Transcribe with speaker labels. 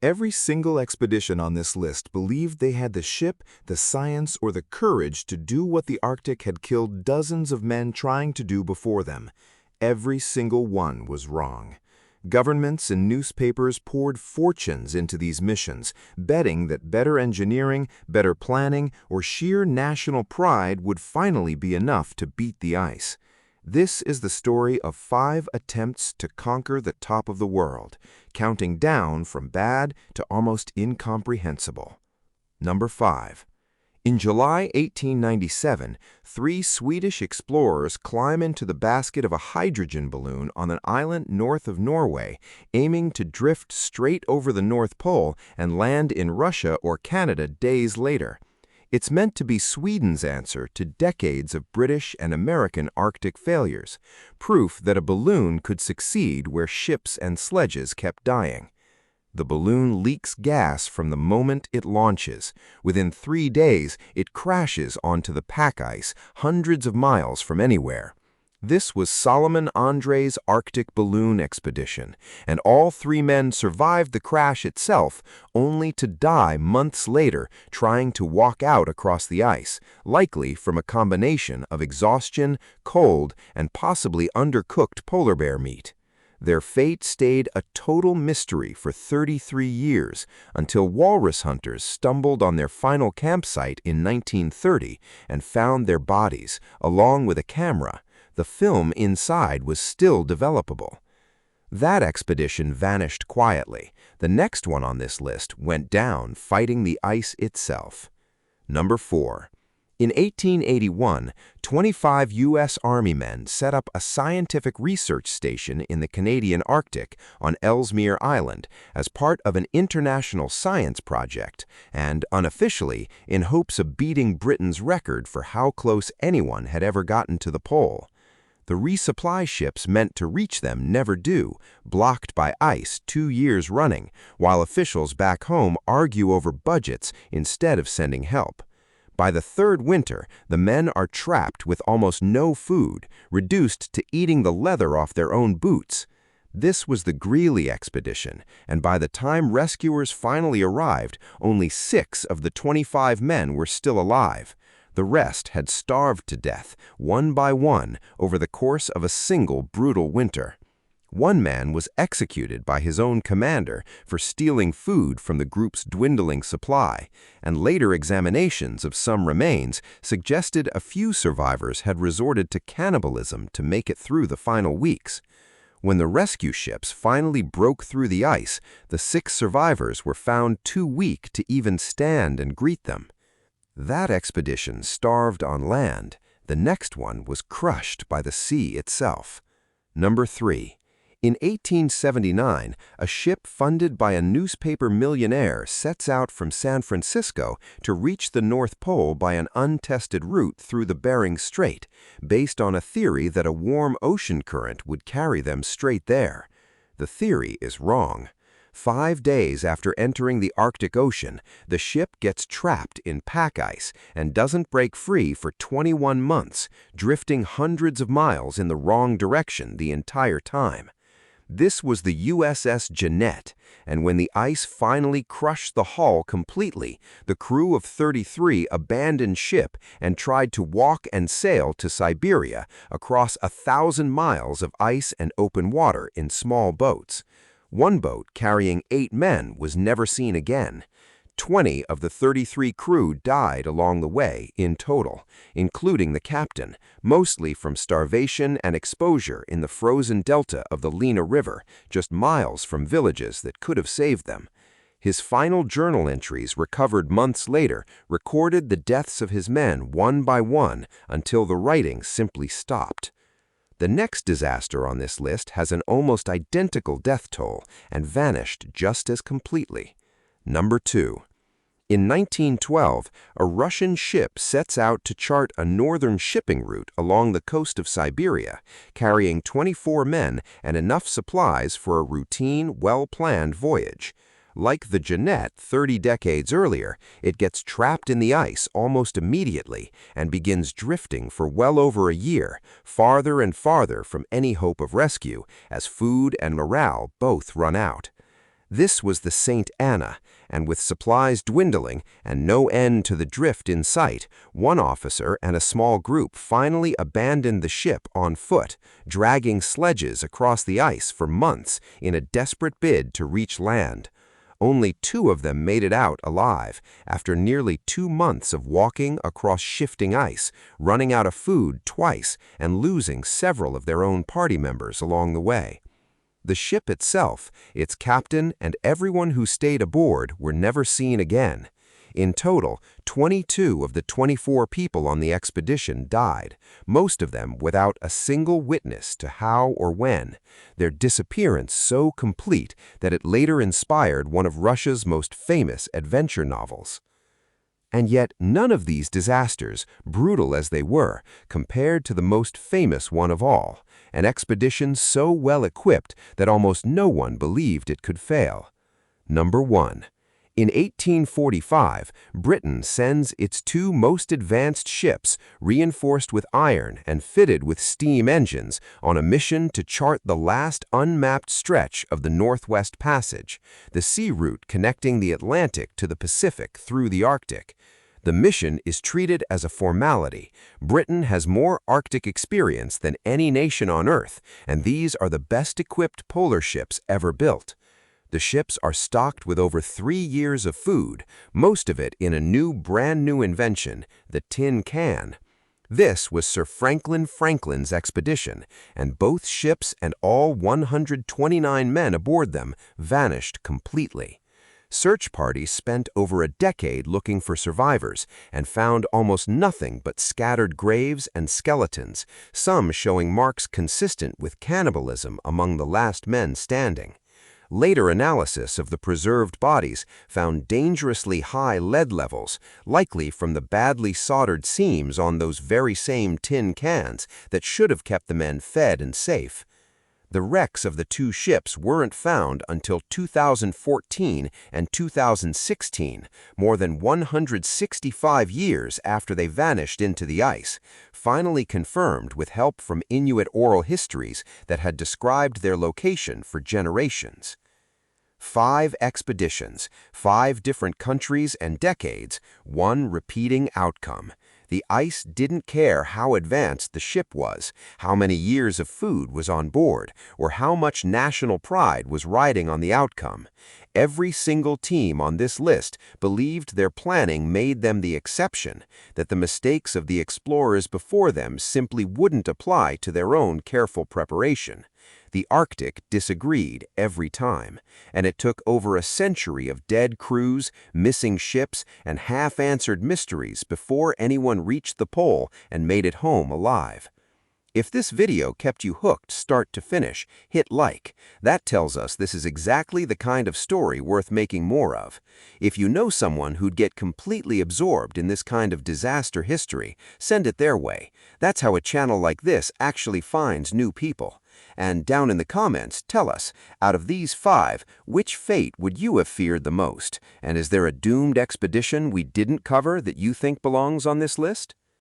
Speaker 1: Every single expedition on this list believed they had the ship, the science, or the courage to do what the Arctic had killed dozens of men trying to do before them. Every single one was wrong. Governments and newspapers poured fortunes into these missions, betting that better engineering, better planning, or sheer national pride would finally be enough to beat the ice. This is the story of 5 attempts to conquer the top of the world, counting down from bad to almost incomprehensible. Number 5. In July 1897, 3 Swedish explorers climb into the basket of a hydrogen balloon on an island north of Norway, aiming to drift straight over the North Pole and land in Russia or Canada days later. It's meant to be Sweden's answer to decades of British and American Arctic failures, proof that a balloon could succeed where ships and sledges kept dying. The balloon leaks gas from the moment it launches. Within 3 days, it crashes onto the pack ice, hundreds of miles from anywhere. This was Solomon André's Arctic balloon expedition, and all 3 men survived the crash itself, only to die months later trying to walk out across the ice, likely from a combination of exhaustion, cold, and possibly undercooked polar bear meat. Their fate stayed a total mystery for 33 years, until walrus hunters stumbled on their final campsite in 1930 and found their bodies, along with a camera. The film inside was still developable. That expedition vanished quietly. The next one on this list went down fighting the ice itself. Number 4. In 1881, 25 U.S. Army men set up a scientific research station in the Canadian Arctic on Ellesmere Island as part of an international science project and, unofficially, in hopes of beating Britain's record for how close anyone had ever gotten to the pole. The resupply ships meant to reach them never do, blocked by ice 2 years running, while officials back home argue over budgets instead of sending help. By the 3rd winter, the men are trapped with almost no food, reduced to eating the leather off their own boots. This was the Greely expedition, and by the time rescuers finally arrived, only 6 of the 25 men were still alive. The rest had starved to death, one by one, over the course of a single brutal winter. One man was executed by his own commander for stealing food from the group's dwindling supply, and later examinations of some remains suggested a few survivors had resorted to cannibalism to make it through the final weeks. When the rescue ships finally broke through the ice, the 6 survivors were found too weak to even stand and greet them. That expedition starved on land. The next one was crushed by the sea itself. Number 3. In 1879, a ship funded by a newspaper millionaire sets out from San Francisco to reach the North Pole by an untested route through the Bering Strait, based on a theory that a warm ocean current would carry them straight there. The theory is wrong. 5 days after entering the Arctic Ocean, the ship gets trapped in pack ice and doesn't break free for 21 months, drifting hundreds of miles in the wrong direction the entire time. This was the USS Jeannette, and when the ice finally crushed the hull completely, the crew of 33 abandoned ship and tried to walk and sail to Siberia across 1,000 miles of ice and open water in small boats. One boat carrying 8 men was never seen again. 20 of the 33 crew died along the way in total, including the captain, mostly from starvation and exposure in the frozen delta of the Lena River, just miles from villages that could have saved them. His final journal entries, recovered months later, recorded the deaths of his men one by one until the writing simply stopped. The next disaster on this list has an almost identical death toll and vanished just as completely. Number 2. In 1912, a Russian ship sets out to chart a northern shipping route along the coast of Siberia, carrying 24 men and enough supplies for a routine, well-planned voyage. Like the Jeannette 30 decades earlier, it gets trapped in the ice almost immediately and begins drifting for well over a year, farther and farther from any hope of rescue, as food and morale both run out.
Speaker 2: This was the St. Anna, and with supplies dwindling and no end to the drift in sight, one officer and a small group finally abandoned the ship on foot, dragging sledges across the ice for months in a desperate bid to reach land. Only 2 of them made it out alive after nearly 2 months of walking across shifting ice, running out of food twice, and losing several of their own party members along the way. The ship itself, its captain, and everyone who stayed aboard were never seen again. In total, 22 of the 24 people on the expedition died, most of them without a single witness to how or when, their disappearance so complete that it later inspired one of Russia's most famous adventure novels. And yet none of these disasters, brutal as they were, compared to the most famous one of all, an expedition so well equipped that almost no one believed it could fail. Number 1. In 1845, Britain sends its 2 most advanced ships, reinforced with iron and fitted with steam engines, on a mission to chart the last unmapped stretch of the Northwest Passage, the sea route connecting the Atlantic to the Pacific through the Arctic. The mission is treated as a formality. Britain has more Arctic experience than any nation on Earth, and these are the best-equipped polar ships ever built. The ships are stocked with over 3 years of food, most of it in a brand new invention, the tin can. This was Sir Franklin Franklin's expedition, and both ships and all 129 men aboard them vanished completely. Search parties spent over a decade looking for survivors and found almost nothing but scattered graves and skeletons, some showing marks consistent with cannibalism among the last men standing. Later analysis of the preserved bodies found dangerously high lead levels, likely from the badly soldered seams on those very same tin cans that should have kept the men fed and safe. The wrecks of the 2 ships weren't found until 2014 and 2016, more than 165 years after they vanished into the ice, finally confirmed with help from Inuit oral histories that had described their location for generations. 5 expeditions, 5 different countries and decades, one repeating outcome. The ice didn't care how advanced the ship was, how many years of food was on board, or how much national pride was riding on the outcome. Every single team on this list believed their planning made them the exception, that the mistakes of the explorers before them simply wouldn't apply to their own careful preparation. The Arctic disagreed every time, and it took over a century of dead crews, missing ships, and half-answered mysteries before anyone reached the pole and made it home alive. If this video kept you hooked start to finish, hit like. That tells us this is exactly the kind of story worth making more of. If you know someone who'd get completely absorbed in this kind of disaster history, send it their way. That's how a channel like this actually finds new people. And down in the comments, tell us, out of these 5, which fate would you have feared the most? And is there a doomed expedition we didn't cover that you think belongs on this list?